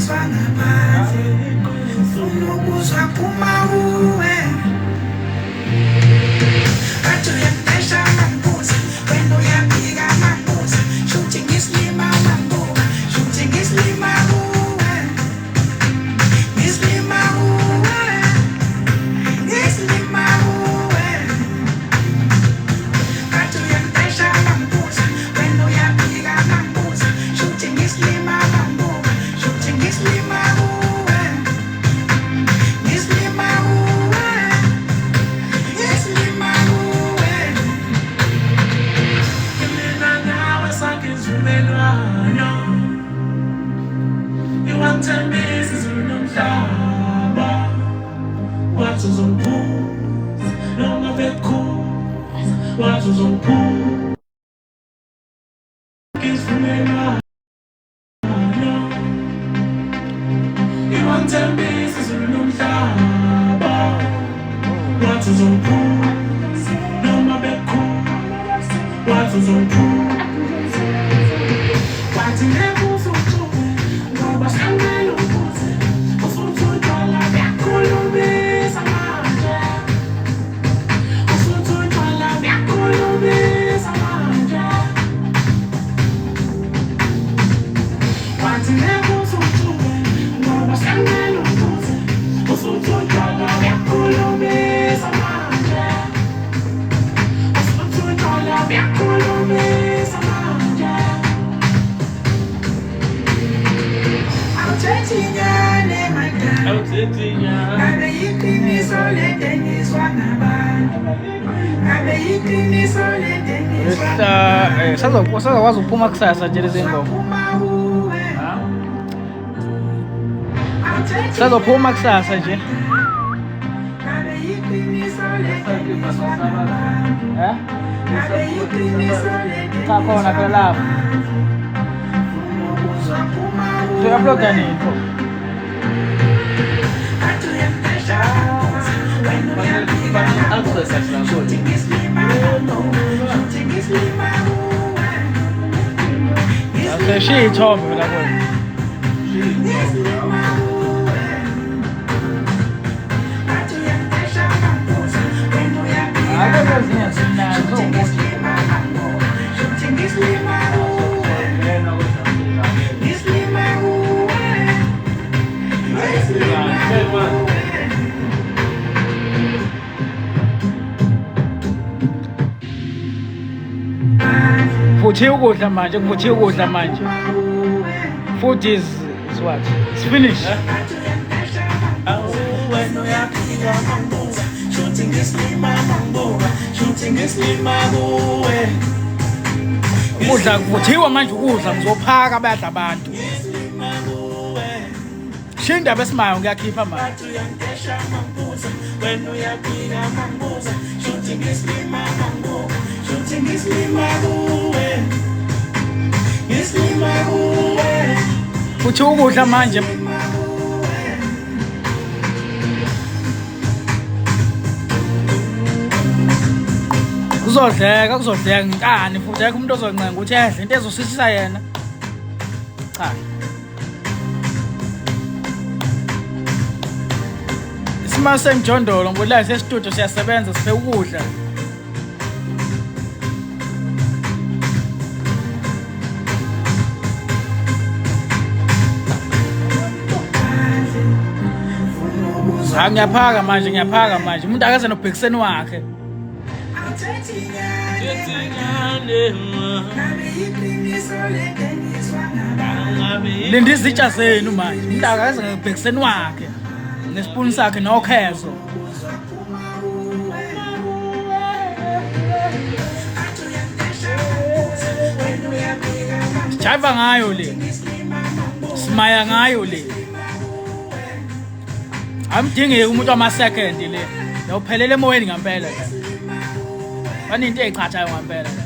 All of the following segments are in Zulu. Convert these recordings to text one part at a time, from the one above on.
ndengizwa ngaphandle ufuna ukuzwa phuma kuwe bathi uyangidesha mambuza wena uyabika mambuza shuthi ngisilima mambuka shuthi ngisilima kuwe ngisilima kuwe ngisilima kuwe bathi uyangidesha mambuza wena uyabika mambuza shuthi ngisilima mambuka shuthi ngisilima kuwe ngisilima kuwe ngisilima kuwe mina nawe sakizumelwano iwangithembisa izulu nomhlaba wathi uzongiphuza noma bekhuza wathi uzongiphuza ngizivumelwano iwangithembisa izulu nomhlaba wathi uzongiphuza noma bekhuza wathi uzongiphuza wathi ngebuza uthube ngoba sangela ukuze ufuthe utshwala buyakhulumisa manje ufuthe utshwala buyakhulumisa manje wathi ngebuza uthube ngoba sangela ukuze ufuthe utshwala buyakhulumisa manje ufuthe utshwala buyakhulumisa manje awuthethinyane madala ngabe yiqiniso lendengizwa ngabantu ngabe yiqiniso lendengizwa Sazokwazi ukuphuma kusasa nje lezi ngoma. Sazophuma kusasa nje. ngabe yiqiniso lendengizwa ngabantu ngabe yiqiniso Cha khona phela lapho. ukuzwa phuma Uploada nini? bathi uyangidesha wena uyabika shuthi ngisilima shuthi ngisilima kuwe Aseshiya ithombe phela kuwe. ngisilima kuwe bathi uyangidesha mambuza wena uyabika Akekho ezinye zinazo shuthi ngisilima mambuza shuthi ngisilima kuwe ngisilima kuwe ngisilima kuwe Futhi ukudla manje, kufuthi ukudla manje. Food is what? It's finished. wena uyabika mambuza shuthi ngisilima mambuka shuthi ngisilima kuwe Ukudla kuvuthiwa manje ukudla ngizophaka bayadla abantu. ngisilima kuwe Shinda besimayo ngiyakhipha manje. bathi uyangidesha mambuza wena uyabika mambuza shuthi ngisilima mambuka shuthi ngisilima kuwe ngisilima kuwe Futhi ukudla manje. Kuzodleka ngikani futhi ayikho umuntu ozoncenga ukuthi edle into ezosishisa yena. Cha. Isimo semjondolo ngoba la sestudio siyasebenza siphe ukudla. Ngiyaphaka manje umuntu akaze nobhekiseni wakhe. Linda izitsha zenu manje umuntu akaze nobhekiseni wakhe nesipuni sakhe nokhezo. Sijayiva ngayo le, simaya ngayo le. Amdingeki umuntu wama-second le, yawuphelela emoyeni ngampela le. Baninto ey'qhathayo ngampela le.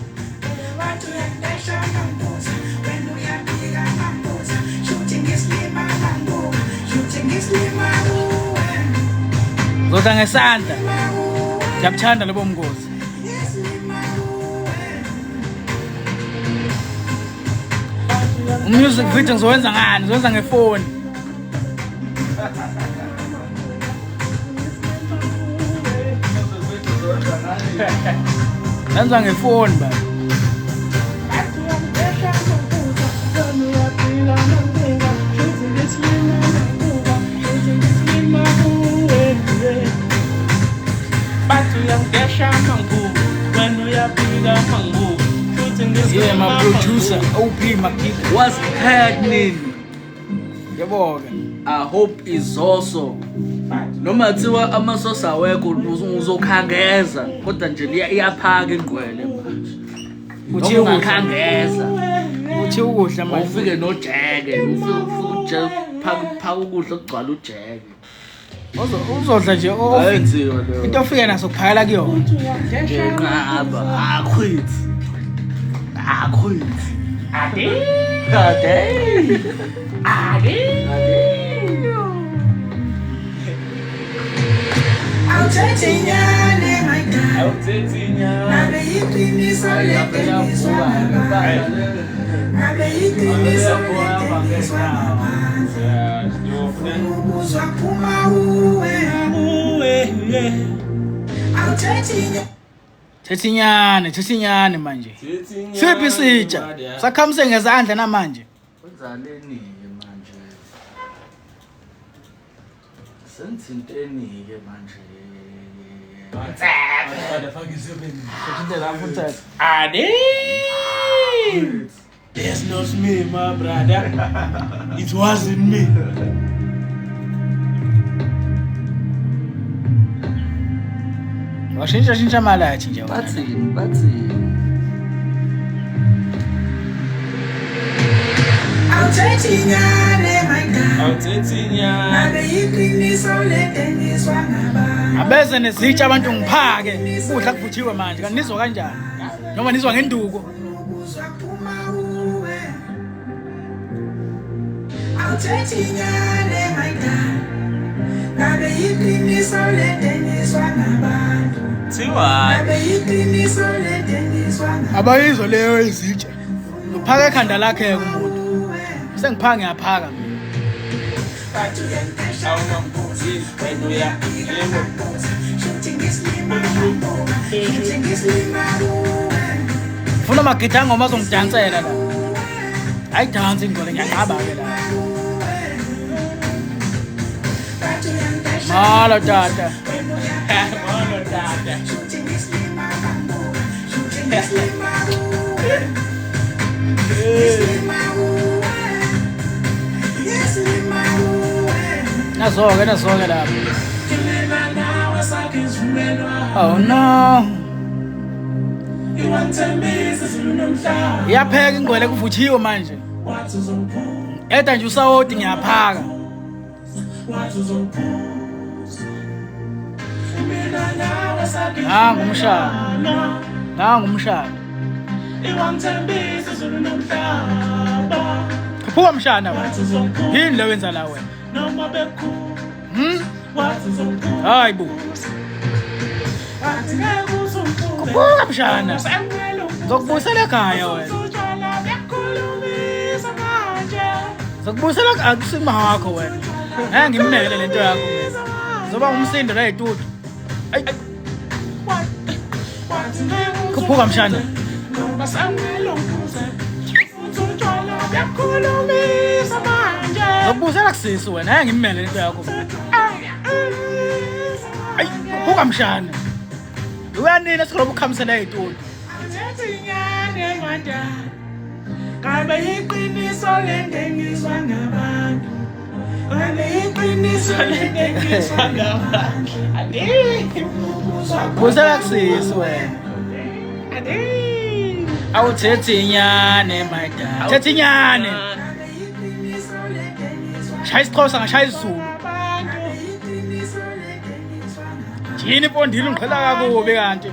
Ngizodla ngesandla, ngiyabuthanda lobo mngozi. Music video ngizowenza ngani? Ngizowenza ngefoni. Lenza ngefoni ba. Yeah, my producer, OP Makiko. What's happening? Yabonga. I hope is also noma thiwa amasosa awekho uzokhangeza kodwa nje iyaphaka ingqwele manje. Uthi Noma ungakhangeza uthi ukudla manje. ufike nojeke ufike phaka ukudla okugcwala ujeke. Uzodla nje Ayenziwa leyo. into ofike naso kuphakela kuyona. Ngaba akhwithi. Ade. Awuthethinyane my God. Ngabe iqiniso leqiniso ngabe iqiniso leqiniso ubuzwa phuma uwe awuthethinyane Thethinyane manje. Siphi sitsha? Sakhamse ngezandla namanje. Wenzaneni ke manje? Senzinteni ke manje? There's not me, my brother. It wasn't me. Washintsha malathi nje. Bathini. Awuthethinyane my God. Ngabe iqiniso leqiniso ngabantu. Abeze nezitsha abantu ngiphake. Ukudla kuvuthiwe manje. Kanti nizwa kanjani? Noma nizwa ngenduko. Ubuzwa phuma uwe awuthethinyane my God. Ngabe iqiniso leqiniso ngabantu. Ngabe iqiniso leqiniso ngabantu. Abayizwa leyo izitsha. Uphaka ekhanda lakhe kumuntu. Sengiphanga ngiyaphaka mina. Funa magitha ngoma azongidansela la. Ayidansi ingcole ngiyaqaba ke la. Malo tata. Nazoke lapha. Oh no. Iyapheka ingwele kuvuthiwe manje. Eda nje usawoti ngiyaphaka. Ngumshana. Kuphuka mshana ba. Yini lo wenza la wena? Hayi bo. Kuphuka mshana. Ngokubusela ekhaya wena. Ngokubusela akusimahakho wena. Ngimnele lento yakho. Zoba umsindo la etutu. Ay. Kuphuka mshana. Ngokubusela kusisi wena. Ngimnele lento yakho. Ay, kuphuka mshana. Uyanina sikoloba ukhamisela etutu. Ngabe iqiniso lendengiswa ngabantu. Ngabe iqiniso lendengiswa ngabantu. Busela kusisi wena. Awuthethinyane my dad. Thethinyane. Shaya isiXhosa ngashaya isiZulu. Yini pondile ngiqhela kakubi kanti.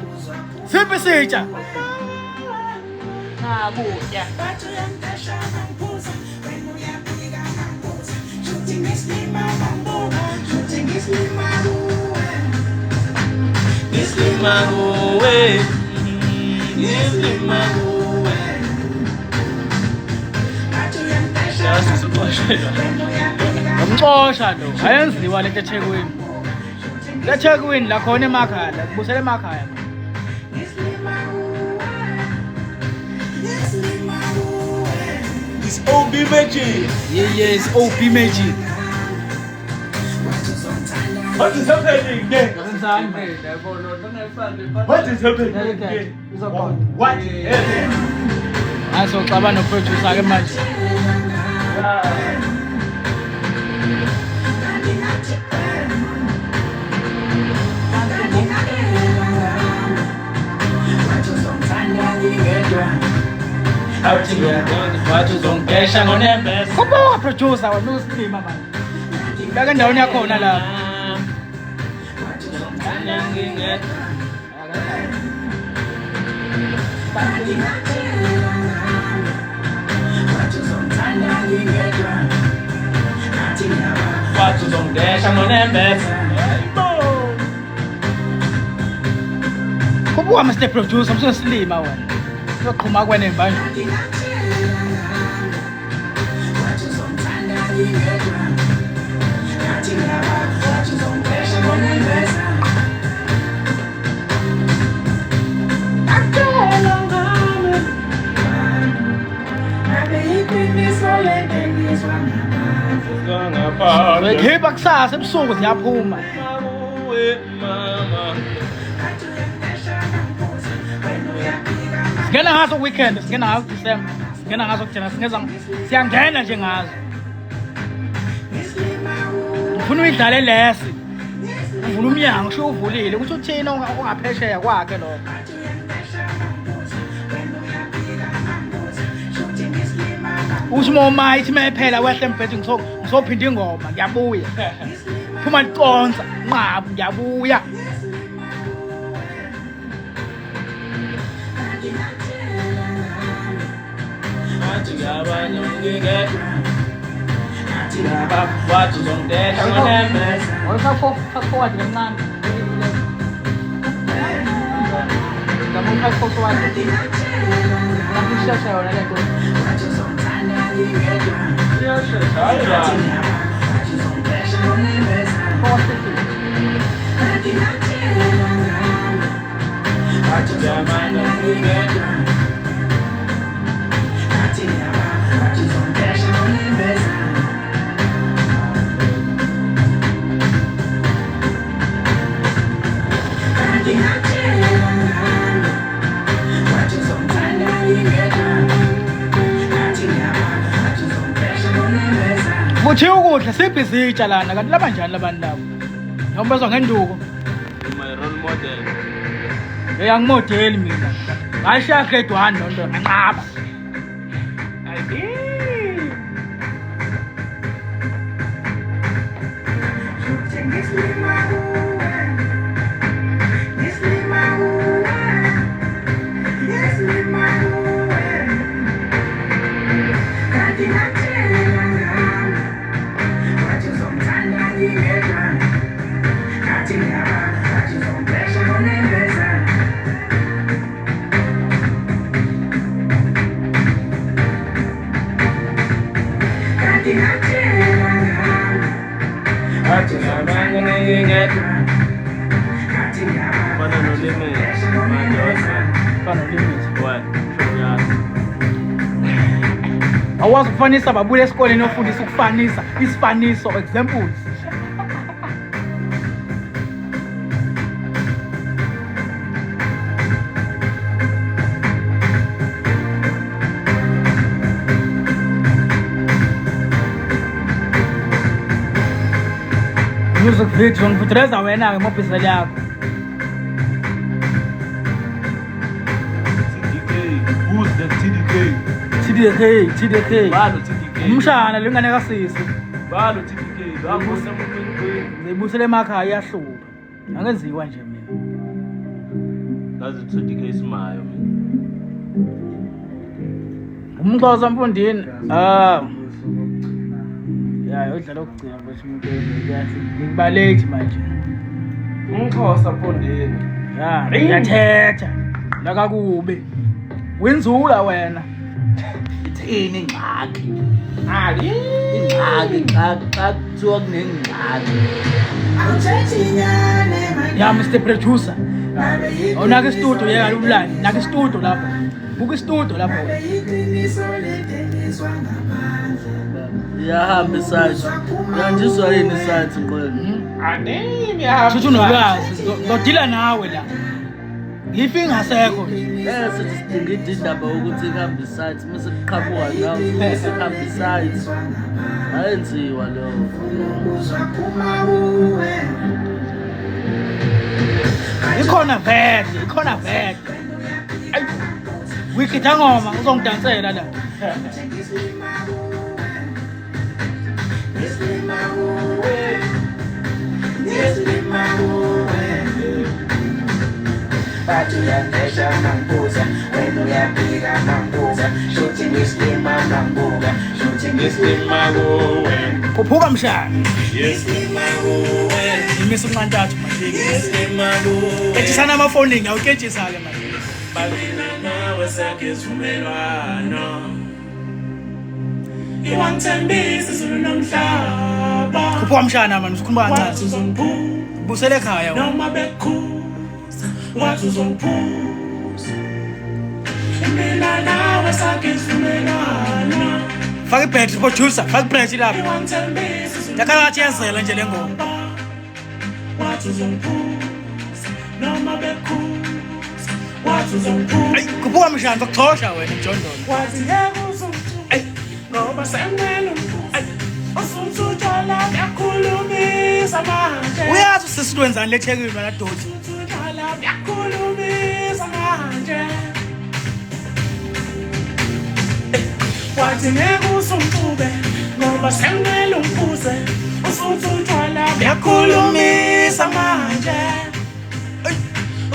Siphi sitsha? Ngakutya. Mxosha lo ayenziwa lento eThekwini. eThekwini la khona emakhaya la kubusela emakhaya. It's OB Magic. Yes, OB Magic. What is happening there? What is happening there? What is happening? Aso xaba no producer ke manje. Kuba producer wa nosilima manje. Ngake ndaweni yakhona la. Kuba Mr. Producer msosilima wena. Soqhuma kwene manje. Ngikhipha kusasa ebusuku siyaphuma. Singena ngaso weekend, singena ngaso December, singena ngaso kuthina siyangena nje ngazo. Ufuna uyidlale lesi. Uvula umnyango usho uvulile ukuthi uthina ongaphesheya kwakhe lo. Uthi mama ithi mayiphela wehle emphethe ngisophinda ingoma ngiyabuya. Phuma liqonza nqabu ngiyabuya. Kuthi ukudla sibhizitsha lana kanti laba njani labantu labo noma bezwa ngenduko My role model. ngiyangimodeli mina ngashiya grade 1 nonto nqaba awazi ukufanisa babule esikoleni ofundisa ukufanisa isifaniso examples music video ngifutreza wena ke mobile yakho Who's the TDK? TDK Balo TDK. umshana lengane kasisi Balo TDK. Babona umuntu ngibusele emakhaya iyahlupa angenziwa nje mina ngazi TDK isimayo mina. umxhosa mfundini ya udlala ukugcina manje umuntu uyathi ngibalethi manje Umxhosa mfondini. ya ngiyathetha la kakube wenzula wena ini ingxaki Ali. ingxaki xa kuthiwa kunengxaki Ya Mr Producer awunaka istudio yeka ulani naka istudio lapho buka istudio lapho iyahamba isayithi uyandiswa yini isayithi qwela Anemi ya. Shuthu nolwazi ngidila nawe la ngifi ngasekho bese sidinga indaba ukuthi ihambe isayithi mase kuqhamuka nawe bese ihambe isayithi ayenziwa lokho ikhona vele ayi wikitha ngoma uzongidansela la Batu yanesha manguza, wenu yapiga manguza, shooting is lima manguga, shooting is lima wowe. kuphuka mshana Yes lima wowe, imisa unqantathu manje yes lima wowe. kethisana amafoni ngiyawuketshisa ke manje Balina nawe sakhe sivumelwano. Iwangithembisa izulu nomhlaba. kuphuka mshana manje usikhuluma Wathi kancane uzongiphuza, busele ekhaya wena noma bekhuza, wathi uzongiphuza. Mina nawe sakhe sivumelwano. faka ibhetri producer faka ibhetri lapho Iwangithembisa izulu yakalathi yazela nje le ngoma wathi uzongiphuza, noma bekhuza, wathi uzongiphuza. ayi kuphuka mshana ngizokuxosha wena mjondolo Wathi ngeke uzongiphuza, ngoba sengiwele umphuza. Usutshwala ngiyakhulumisa manje. uyazi usisithi wenzani le Thekwini wena doti Usutshwala ngiyakhulumisa manje. Wathi ngeke uzongiphuze, ngoba sengiwele umphuze. Usutshwala ngiyakhulumisa manje.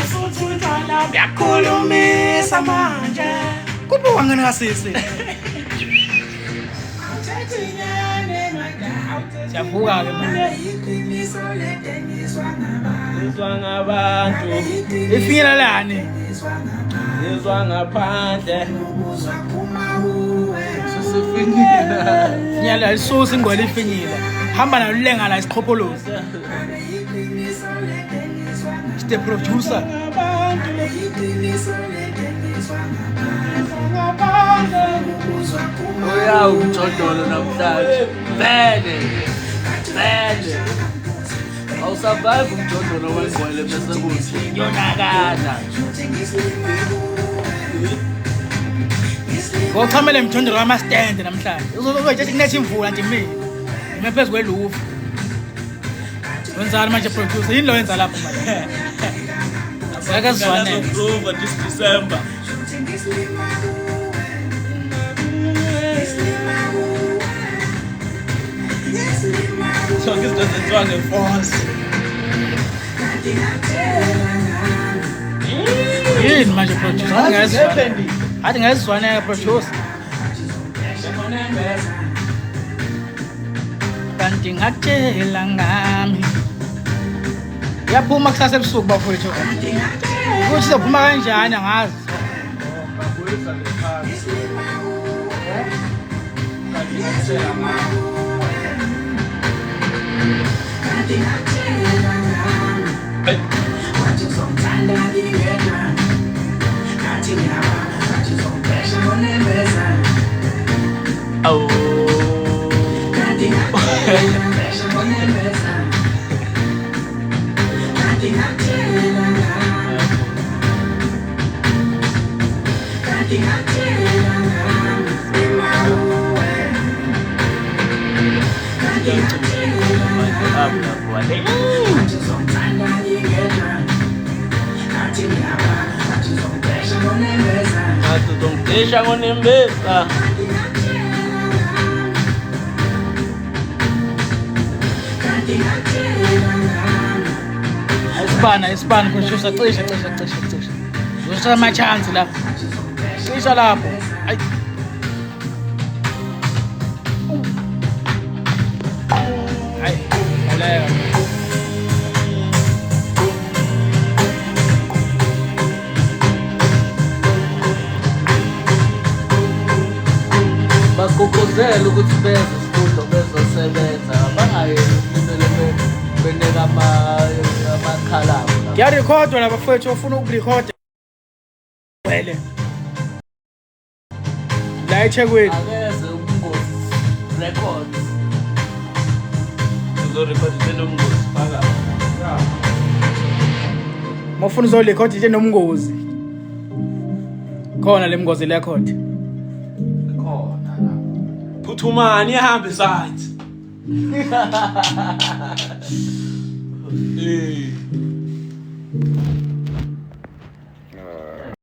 Usutshwala ngiyakhulumisa manje. kuphuka ngene ngasisi siyavuka ke manje Izwa ngabantu, ifinyelelani izwa ngaphandle. finyelela lisusa ingwele ifinyile hamba nalo lenga la isiqhopholozi Mr Producer uyawu umjondolo namhlanje vele awusurvive umjondolo wengwele bese kuthi yonakala ngochamele mjondolo wama-stand namhlanje uzojethi kunetha imvula nje mina ime phezu kwelufu wenzani manje producer yini lo wenza lapho manje ngeke sizwanele Over this December. So this doesn't sound like force. yini manje producer athi ngezizwanele producer kanti ngatshela ngami yaphuma kusasa ebusuku bafowethu ukuthi izophuma kanjani angazi Deixa ngonembesa. isibani producer cisha uzosala ama-chance la cisha lapho ayi ayi baleka Ngicela ukuthi beze isitudio bezosebenza bangayeli beneka amakhalabo. Ngiyarekhodwa la bafowethu ofuna ukurekhoda wele la eThekwini. Akeze ubungozi records. uzorekhoda into enomngozi phaka Mofuna uzorekhoda into enomngozi khona lemngozi lekhodi khona la phuthumani ihambe sathi